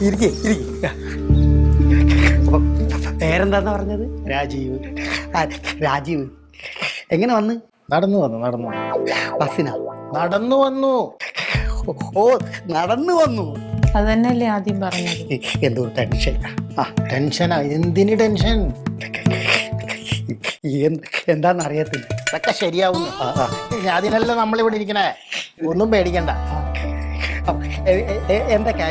ഇരിക്കേ ഇരിക്ക. പേരെന്താന്നാ പറഞ്ഞത്? രാജീവ്. രാജീവ്. എങ്ങനെ വന്ന്? നടന്നു വന്നു. ബസ്സിനാ? നടന്നു വന്നു. ഓ, നടന്നു വന്നു. അതന്നെയല്ലേ ആദ്യം പറഞ്ഞത്. എന്തോ ടെൻഷൻ. ടെൻഷനാ? എന്തിന് ടെൻഷൻ? എന്താന്ന് അറിയത്തില്ല. ഇതൊക്കെ ശരിയാവും. അതിനല്ല നമ്മളിവിടെ ഇരിക്കണേ. ഒന്നും പേടിക്കണ്ട. എന്തൊക്കെ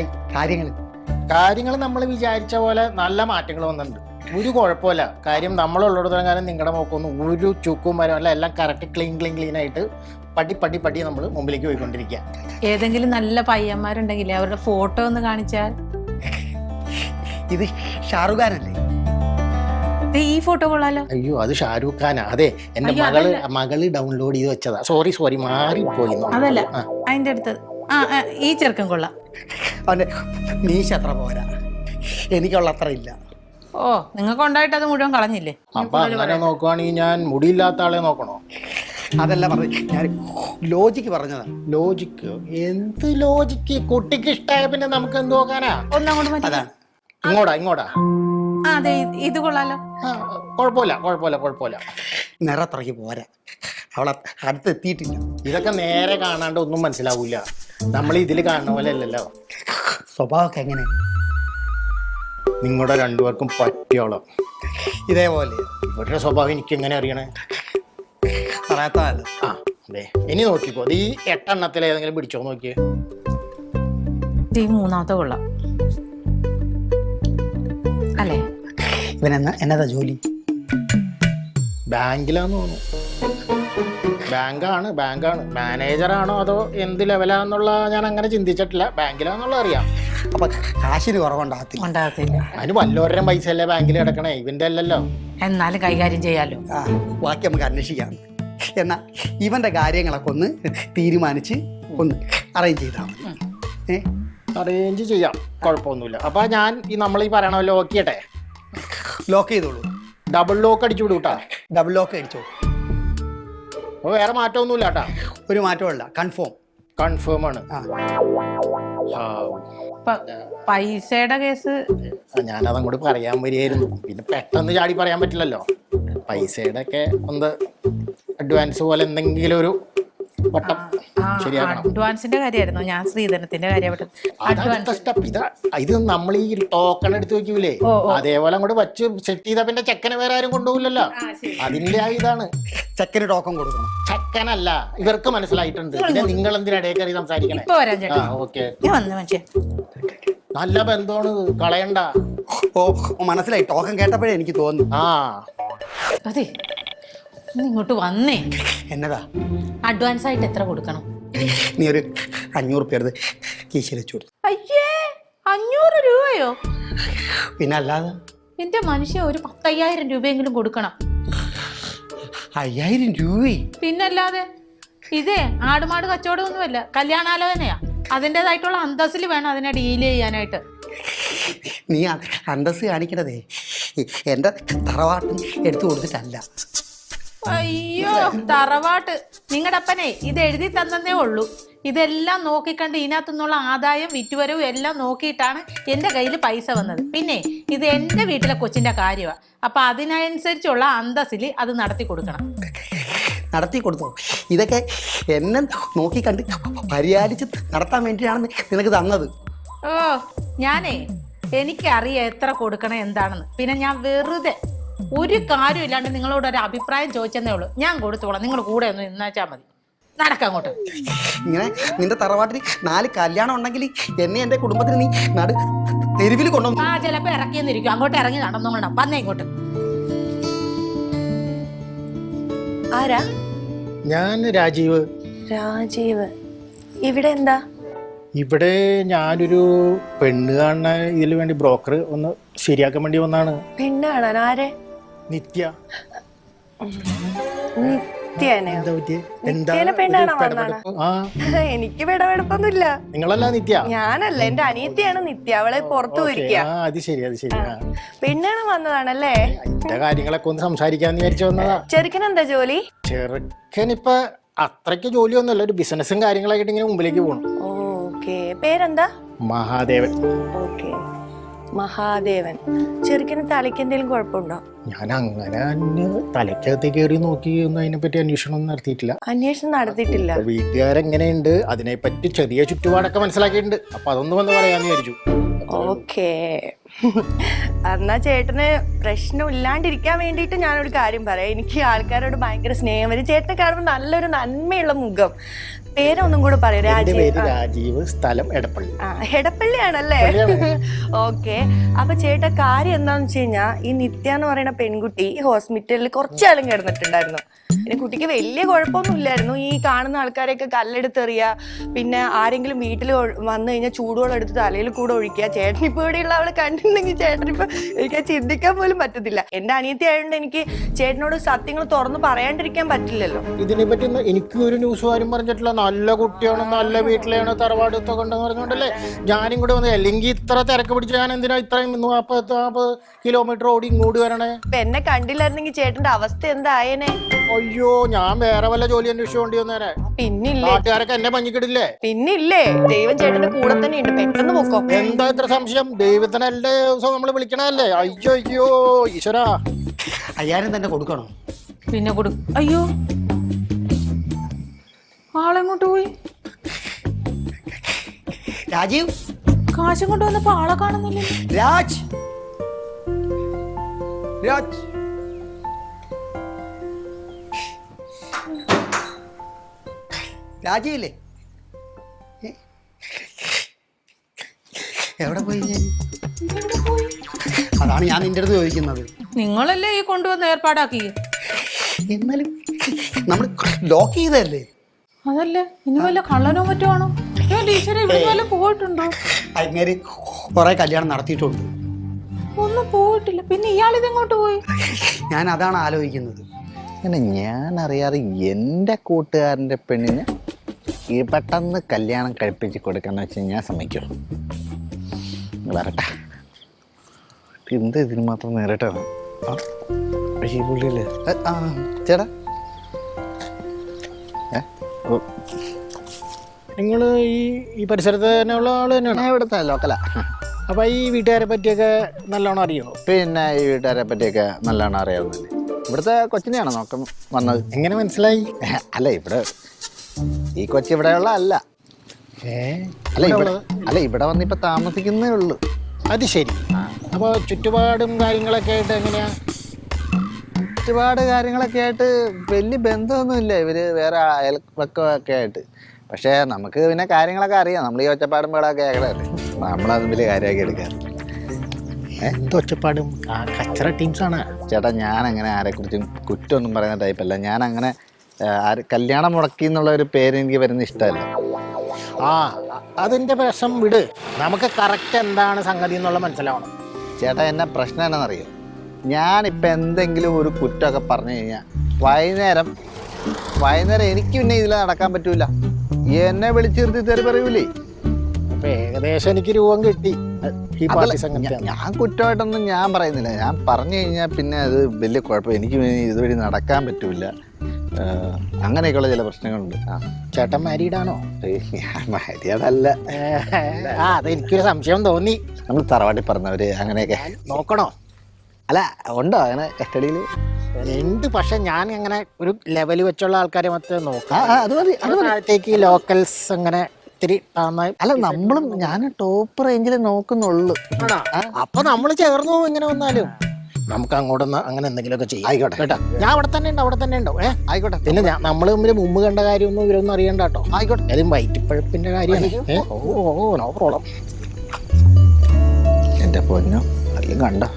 കാര്യങ്ങൾ നമ്മൾ വിചാരിച്ച പോലെ നല്ല മാറ്റങ്ങൾ വന്നിട്ടുണ്ട്. ഒരു കുഴപ്പമില്ല. കാര്യം നമ്മളുള്ളിടത്തോളം കാലം നിങ്ങളുടെ നോക്കൊന്നും ഒരു ചുക്കും വരമല്ല. എല്ലാം കറക്റ്റ് ക്ലീൻ ആയിട്ട് പടി നമ്മൾ മുമ്പിലേക്ക് പോയിക്കൊണ്ടിരിക്കുക. ഏതെങ്കിലും നല്ല പയ്യന്മാരുണ്ടെങ്കിലേ അവരുടെ ഫോട്ടോ ഒന്ന് കാണിച്ചാൽ. ഇത് ഷാറുഖ് ഖാനല്ലേ? ഈ ഫോട്ടോ കൊള്ളാലോ. അയ്യോ, അത് ഷാരൂഖ് ഖാനാ. അതെ, എന്റെ മകള് ഡൗൺലോഡ് ചെയ്ത് വെച്ചതാ. സോറി മാറിപ്പോയി. അതല്ല, അതിന്റെ അടുത്ത് ഈ ചെറുക്കൻ കൊള്ളാം. അവന്റെ മീശ അത്ര പോരാ, എനിക്കുള്ള അത്ര ഇല്ല. ഓ, നിങ്ങൾക്ക് ഉണ്ടായിട്ട് അത് മുഴുവൻ കളഞ്ഞില്ലേ? അപ്പൊ അങ്ങനെ നോക്കുവാണെങ്കിൽ ഞാൻ മുടിയില്ലാത്ത ആളെ നോക്കണോ? അതല്ല പറഞ്ഞു, ഞാൻ ലോജിക്ക് പറഞ്ഞതാ. ലോജിക്ക്? എന്ത് ലോജിക്ക്? കുട്ടിക്ക് ഇഷ്ടമായ പിന്നെ നമുക്ക് എന്ത് നോക്കാനാ? ഒന്നങ്ങോട്ട് മതി. ഇങ്ങോട്ടാ. അതെ, ഇത് കൊള്ളാലോ. കുഴപ്പമില്ല. നിറത്രയ്ക്ക് പോരാ, അവളെ അടുത്തെത്തിയിട്ടില്ല. ഇതൊക്കെ നേരെ കാണാണ്ട് ഒന്നും മനസ്സിലാവൂല. നമ്മൾ ഇതിൽ കാണുന്ന പോലെ അല്ലല്ലോ. സ്വഭാവമൊക്കെ എങ്ങനെ? നിങ്ങളുടെ രണ്ടുപേർക്കും പറ്റിയോളം ഇതേപോലെ. ഇവരുടെ സ്വഭാവം എനിക്ക് എങ്ങനെ അറിയണേ? പറയാത്തതല്ല. അതെ, ഇനി നോക്കിക്കോ. ഈ 8 എണ്ണത്തിൽ ഏതെങ്കിലും പിടിച്ചോ നോക്കിയേ. ഈ മൂന്നാമത്തെ കൊള്ളാം അല്ലേ? എന്നതാ ജോലി? ബാങ്കിലാന്ന് തോന്നുന്നു. ബാങ്കാണ്. മാനേജറാണോ അതോ എന്ത് ലെവലാന്നുള്ള ഞാൻ അങ്ങനെ ചിന്തിച്ചിട്ടില്ല. ബാങ്കിലാന്നുള്ള അറിയാം. അപ്പൊ കാശിന് കുറവുണ്ടാകത്തില്ല. അതിന് വല്ലവരുടെയും പൈസ അല്ലേ ബാങ്കിൽ കിടക്കണേ, ഇവന്റെ അല്ലല്ലോ. എന്നാലും കൈകാര്യം ചെയ്യാലോ. ബാക്കി നമുക്ക് അന്വേഷിക്കാം. എന്നാ ഇവന്റെ കാര്യങ്ങളൊക്കെ ഒന്ന് തീരുമാനിച്ച് ഒന്ന് അറേഞ്ച് ചെയ്താൽ മതി. അറേഞ്ച് ചെയ്യാം, കുഴപ്പമൊന്നുമില്ല. അപ്പൊ ഞാൻ നമ്മൾ ഈ പറയണ പോലെ ലോക്ക് ചെയ്യട്ടെ? ലോക്ക് ചെയ്തോളൂ. ഡബിൾ ലോക്ക് അടിച്ചു വിടൂട്ടാ. ഡബിൾ ലോക്ക് അടിച്ചോ. അപ്പോൾ വേറെ മാറ്റമൊന്നുമില്ല കേട്ടാ? ഒരു മാറ്റമല്ല, കൺഫേം ആണ്. പൈസയുടെ കേസ് ഞാനതങ്ങോട്ട് പറയാൻ വരികയായിരുന്നു. പിന്നെ പെട്ടെന്ന് ചാടി പറയാൻ പറ്റില്ലല്ലോ. പൈസയുടെ ഒക്കെ ഒന്ന് അഡ്വാൻസ് പോലെ എന്തെങ്കിലും ഒരു വട്ടം ശരിയാക്കണം. അഡ്വാൻസിന്റെ കാര്യമായിരുന്നു. ഞാൻ ശ്രീധരത്തിന്റെ കാര്യം. ഇത് നമ്മൾ ഈ ടോക്കൺ എടുത്ത് വെക്കൂലേ, അതേപോലെ അങ്ങോട്ട് വച്ച് സെറ്റ് ചെയ്ത പിന്നെ ചെക്കനെ വേറെ ആരും കൊണ്ടുപോകില്ലല്ലോ. അതിന്റെ ഇതാണ്. ചെക്കന് ടോക്കൺ കൊടുക്കണം. ചെക്കനല്ല, ഇവർക്ക് മനസ്സിലായിട്ടുണ്ട്. പിന്നെ നിങ്ങൾ എന്തിനിടയിൽ കയറി സംസാരിക്കണേ? ഓക്കെ, നല്ല ബന്ധമാണ്, കളയണ്ട. ഓ, മനസ്സിലായി. ടോക്കൺ കേട്ടപ്പോഴേ എനിക്ക് തോന്നുന്നു. അതെ, ഇങ്ങോട്ട് വന്നേ. എന്നതാ? അഡ്വാൻസ് ആയിട്ട് എത്ര കൊടുക്കണം? നീ ഒരു 500 രൂപ എടുത്ത് കീശയിൽ വെച്ചു കൊടുത്തു. അയ്യേ, 500 രൂപയോ? പിന്നെ അല്ലാതെ എന്റെ മനുഷ്യ, ഒരു 10,000 രൂപയെങ്കിലും കൊടുക്കണം. 5000 രൂപ? പിന്നല്ലാതെ. ഇതേ ആടുമാട് കച്ചവടമൊന്നുമല്ല, കല്യാണാലോചനയാ. അതിൻ്റെതായിട്ടുള്ള അന്തസ്സിൽ വേണം അതിനെ ഡീൽ ചെയ്യാനായിട്ട്. നീ അന്തസ് കാണിക്കണതേ എൻ്റെ തറവാട്ട് എടുത്തു കൊടുത്തിട്ടല്ല. അയ്യോ, തറവാട്ട് നിങ്ങളുടെ അപ്പനെ ഇത് എഴുതി തന്നേ ഉള്ളൂ. ഇതെല്ലാം നോക്കിക്കണ്ട് ഇതിനകത്തുനിന്നുള്ള ആദായം വിറ്റുവരവും എല്ലാം നോക്കിയിട്ടാണ് എൻ്റെ കയ്യിൽ പൈസ വന്നത്. പിന്നെ ഇത് എൻ്റെ വീട്ടിലെ കൊച്ചിൻ്റെ കാര്യമാണ്. അപ്പം അതിനനുസരിച്ചുള്ള അന്തസ്സിൽ അത് നടത്തി കൊടുക്കണം. നടത്തി കൊടുത്തോ? ഇതൊക്കെ എന്നെ നോക്കിക്കണ്ട് പരിപാലിച്ച് നടത്താൻ വേണ്ടിയിട്ടാണ് നിനക്ക് തന്നത്. ഓ, എനിക്കറിയാം എത്ര കൊടുക്കണം എന്താണെന്ന്. പിന്നെ ഞാൻ വെറുതെ ഒരു കാര്യമില്ലാണ്ട് നിങ്ങളോട് ഒരു അഭിപ്രായം ചോദിച്ചെന്നേ ഉള്ളൂ. ഞാൻ കൊടുത്തോളാം, നിങ്ങൾ കൂടെ ഒന്ന് നിന്നാച്ചാൽ മതി. നടക്കങ്ങോട്ട്. ഇങ്ങനെ നിന്റെ തറവാട്ടിൽ 4 കല്യാണം ഉണ്ടെങ്കിൽ എന്നെ എൻ്റെ കുടുംബത്തിന് നീ തെരുവിൽ കൊണ്ടുവന്നു. ചിലപ്പോ ഇറക്കിയെന്നിരിക്കും. അങ്ങോട്ട് ഇറങ്ങി നടന്നോളണം. വന്നേ ഇങ്ങോട്ട്. ആരാ? ഞാൻ രാജീവ്. ഇവിടെ എന്താ? ഇവിടെ ഞാനൊരു പെണ്ണ് കാണുന്ന ഇതിൽ വേണ്ടി ബ്രോക്കർ ഒന്ന് ശരിയാക്കാൻ വേണ്ടി വന്നാണ്. പെണ്ണ് കാണാൻ? ആരെ? നിത്യ. എനിക്ക് വിടവെടുപ്പൊന്നുമില്ല. നിങ്ങളല്ല നിത്യ? ഞാനല്ല, എന്റെ അനിയത്തിയാണ് നിത്യ. അവളെ പുറത്തു പോയിരിക്കുക. അത് ശരി. പെണ്ണാണ് വന്നതാണല്ലേ? എന്റെ കാര്യങ്ങളൊക്കെ ഒന്ന് സംസാരിക്കാന്ന് വിചാരിച്ചു വന്നതാ. ചെറുക്കൻ എന്താ ജോലി? ചെറുക്കനിപ്പ അത്രയ്ക്ക് ജോലിയൊന്നുമല്ല, ഒരു ബിസിനസ്സും കാര്യങ്ങളായിട്ട് ഇങ്ങനെ മുമ്പിലേക്ക് പോകണം. ഓക്കെ, പേരെന്താ? മഹാദേവൻ. ഓക്കെ, മഹാദേവൻ. ചെറുക്കന് തലയ്ക്ക് എന്തെങ്കിലും കുഴപ്പമുണ്ടോ? ഞാൻ അങ്ങനെ തലയ്ക്കകത്ത് കയറി നോക്കി ഒന്നും അതിനെപ്പറ്റി അന്വേഷണം ഒന്നും നടത്തിയിട്ടില്ല. അന്വേഷണം നടത്തിയിട്ടില്ല. അപ്പൊ വീട്ടുകാരെങ്ങനെയുണ്ട് അതിനെപ്പറ്റി ചെറിയ ചുറ്റുപാടൊക്കെ മനസ്സിലാക്കിയിട്ടുണ്ട്. അപ്പൊ അതൊന്നും വന്ന് പറയാന്ന് വിചാരിച്ചു. ഓക്കേ, എന്നാ ചേട്ടന് പ്രശ്നം ഇല്ലാണ്ടിരിക്കാൻ വേണ്ടിയിട്ട് ഞാനൊരു കാര്യം പറയാം. എനിക്ക് ആൾക്കാരോട് ഭയങ്കര സ്നേഹം വരും. ചേട്ടനെ കാണുമ്പോൾ നല്ലൊരു നന്മയുള്ള മുഖം. പേരൊന്നും കൂടെ പറയൂ. എന്റെ പേര് രാജീവ്, സ്ഥലം എടപ്പള്ളി. എടപ്പള്ളിയാണല്ലേ? ഓക്കെ. അപ്പൊ ചേട്ടാ കാര്യം എന്താന്ന് വെച്ച് കഴിഞ്ഞാ, ഈ നിത്യ എന്ന് പറയുന്ന പെൺകുട്ടി ഹോസ്പിറ്റലിൽ കുറച്ചാളും കിടന്നിട്ടുണ്ടായിരുന്നു. പിന്നെ കുട്ടിക്ക് വലിയ കുഴപ്പമൊന്നും ഇല്ലായിരുന്നു. ഈ കാണുന്ന ആൾക്കാരെയൊക്കെ കല്ലെടുത്തെറിയുക, പിന്നെ ആരെങ്കിലും വീട്ടിൽ വന്നു കഴിഞ്ഞാൽ ചൂടുവെള്ളം എടുത്ത് തലയിൽ കൂടെ ഒഴിക്കുക. ചേട്ടനിപ്പോ ഇവിടെയുള്ള അവളെ കണ്ടിട്ടുണ്ടെങ്കിൽ ചേട്ടനിപ്പോ എനിക്ക് ചിന്തിക്കാൻ പോലും പറ്റത്തില്ല. എന്റെ അനിയത്തി ആയതുകൊണ്ട് എനിക്ക് ചേട്ടനോട് സത്യങ്ങൾ തുറന്ന് പറയാണ്ടിരിക്കാൻ പറ്റില്ലല്ലോ. ഇതിനെ പറ്റി എനിക്ക് ഒരു ന്യൂസ് ആരും പറഞ്ഞിട്ടില്ല. നല്ല കുട്ടിയാണ്, നല്ല വീട്ടിലാണ്, തറവാടത്തൊക്കെ ഉണ്ടെന്ന് പറഞ്ഞോണ്ടല്ലേ ഞാനും കൂടെ വന്നത്. അല്ലെങ്കിൽ ഇത്ര തിരക്ക് പിടിച്ച് ഞാൻ എന്തിനാ ഇത്രയും 40 കിലോമീറ്റർ ഓടി ഇങ്ങോട്ട് വരണേ? ഇപ്പൊ എന്നെ കണ്ടില്ലായിരുന്നെങ്കിൽ ചേട്ടന്റെ അവസ്ഥ എന്തായേനെ? അയ്യോ, ഞാൻ വേറെ വല്ല ജോലി അന്വേഷിച്ചോണ്ടി വന്നേനെ. പിന്നില്ലേ, നാട്ടുകാരൊക്കെ എന്നെ പഞ്ഞിക്കിടില്ലേ? പിന്നില്ലേ, ദൈവം ചേട്ടന്റെ കൂടെ തന്നെ ഉണ്ട്. പെട്ടെന്ന് പൊക്കോ. എന്താ ഇത്ര സംശയം? ദൈവത്തിന് എല്ലാ ദിവസവും നമ്മള് വിളിക്കണല്ലേ? അയ്യോ അയ്യോ ഈശ്വരാ. 5000 തന്നെ കൊടുക്കണോ? പിന്നെ അയ്യോ, ആളെങ്ങോട്ട് പോയി? രാജീവ്, കാശും കൊണ്ട് വന്നപ്പോ ആളെ കാണുന്നില്ല. രാജ്, രാജ്, രാജീവില്ലേ? എവിടെ പോയി ഞാൻ? അതാണ് ഞാൻ നിന്റെ അടുത്ത് ചോദിക്കുന്നത്. നിങ്ങളല്ലേ ഈ കൊണ്ടുവന്ന് ഏർപ്പാടാക്കി? എന്നാലും നമ്മൾ ലോക്ക് ചെയ്തല്ലേ? അതല്ലേ, ഇനി വല്ല കള്ളനോ മറ്റോ ആണോ? ടീച്ചറെ ഇവിടെ വല്ല പോയിട്ടുണ്ടോ? അങ്ങനെ കുറെ കല്യാണം നടത്തിയിട്ടുണ്ട്. ഒന്നും പോയിട്ടില്ല. പിന്നെ ഇയാൾ ഇതെങ്ങോട്ട് പോയി? ഞാൻ അതാണ് ആലോചിക്കുന്നത്. അങ്ങനെ ഞാൻ അറിയാതെ എൻ്റെ കൂട്ടുകാരൻ്റെ പെണ്ണിന് ഈ പെട്ടെന്ന് കല്യാണം കഴിപ്പിച്ച് കൊടുക്കാന്ന് വെച്ച് ഞാൻ സമ്മതിക്കും. വരട്ടെ, എന്ത് ഇതിന് മാത്രം നേരിട്ടാണ് ഈ പുള്ളിയില്ലേ? ആ ചേട്ടാ, നിങ്ങൾ ഈ പരിസരത്ത് തന്നെയുള്ള ആള് തന്നെയാണ്? ഞാൻ ഇവിടുത്തെ ലോക്കലാ. അപ്പൊ ഈ വീട്ടുകാരെ പറ്റിയൊക്കെ നല്ലോണം അറിയോ? പിന്നെ ഈ വീട്ടുകാരെ പറ്റിയൊക്കെ നല്ലോണം അറിയാവുന്നില്ലേ? ഇവിടുത്തെ കൊച്ചിനെയാണോ നോക്കാൻ വന്നത്? എങ്ങനെ മനസ്സിലായി? അല്ല, ഇവിടെ ഈ കൊച്ചി ഇവിടെയുള്ള അല്ല. അല്ല, ഇവിടെ വന്ന് ഇപ്പൊ താമസിക്കുന്നേ ഉള്ളൂ. അത് ശരി. അപ്പൊ ചുറ്റുപാടും കാര്യങ്ങളൊക്കെ ആയിട്ട് എങ്ങനെയാ? ചുറ്റുപാട് കാര്യങ്ങളൊക്കെ ആയിട്ട് വലിയ ബന്ധമൊന്നുമില്ല. ഇവര് വേറെ അയൽവക്കമൊക്കെ ആയിട്ട്. പക്ഷേ നമുക്ക് പിന്നെ കാര്യങ്ങളൊക്കെ അറിയാം. നമ്മൾ ഈ ഒച്ചപ്പാടും പേടൊക്കെ കേൾക്കണല്ലേ, നമ്മളത് വലിയ കാര്യമാക്കി എടുക്കാറ്. ഒച്ചപ്പാടും കച്ചറ ടീംസാണ്. ചേട്ടാ, ഞാൻ അങ്ങനെ ആരെക്കുറിച്ചും കുറ്റമൊന്നും പറയുന്ന ടൈപ്പല്ല. ഞാൻ അങ്ങനെ കല്യാണം മുടക്കി എന്നുള്ള ഒരു പേര് എനിക്ക് വരുന്ന ഇഷ്ടമല്ല. അതിന്റെ പ്രശ്നം വിട്. നമുക്ക് കറക്റ്റ് എന്താണ് സംഗതി എന്നുള്ള മനസ്സിലാവണം. ചേട്ടാ, എന്നെ പ്രശ്നം എന്നാണെന്നറിയോ? ഞാനിപ്പോൾ എന്തെങ്കിലും ഒരു കുറ്റമൊക്കെ പറഞ്ഞു കഴിഞ്ഞാൽ വൈകുന്നേരം എനിക്ക് പിന്നെ ഇതിൽ നടക്കാൻ പറ്റൂല. എന്നെ വിളിച്ചിരുത്തി തെറി പറയൂലേ. അപ്പൊ ഏകദേശം എനിക്ക് രൂപം കിട്ടി. ഞാൻ കുറ്റമായിട്ടൊന്നും ഞാൻ പറയുന്നില്ല. ഞാൻ പറഞ്ഞു കഴിഞ്ഞാൽ പിന്നെ അത് വലിയ കുഴപ്പം. എനിക്ക് ഇതുവഴി നടക്കാൻ പറ്റൂല. അങ്ങനെയൊക്കെയുള്ള ചില പ്രശ്നങ്ങളുണ്ട്. ചേട്ടൻ മാരീഡാണോ? മാരീഡല്ല. അതെനിക്കൊരു സംശയം തോന്നി. നമ്മൾ തറവാട്ടി പറഞ്ഞവര് അങ്ങനെയൊക്കെ നോക്കണോ? അല്ല, ഉണ്ടോ അങ്ങനെ കസ്റ്റഡിയിൽ? ഉണ്ട്. പക്ഷെ ഞാൻ അങ്ങനെ ഒരു ലെവല് വെച്ചുള്ള ആൾക്കാരെ മൊത്തം നോക്കാം. അത് മതി. അതിനകത്തേക്ക് ലോക്കൽസ് അങ്ങനെ ഇത്തിരി അല്ല, നമ്മളും ഞാൻ ടോപ്പ് റേഞ്ചിൽ നോക്കുന്നുള്ളു. അപ്പൊ നമ്മൾ ചേർന്നു ഇങ്ങനെ വന്നാലും നമുക്ക് അങ്ങോട്ടൊന്ന് അങ്ങനെ എന്തെങ്കിലുമൊക്കെ ചെയ്യാം. ആയിക്കോട്ടെ കേട്ടോ. ഞാൻ അവിടെ തന്നെ ഉണ്ടാവും. ആയിക്കോട്ടെ. പിന്നെ നമ്മൾ തമ്മിൽ മുമ്പ് കണ്ട കാര്യമൊന്നും ഇവരൊന്നും അറിയണ്ട കേട്ടോ. ആയിക്കോട്ടെ. അതും വയറ്റിപ്പഴപ്പിന്റെ കാര്യമാണ്. No problem. എന്റെ പൊന്നോ, അല്ലെങ്കിൽ കണ്ടോ?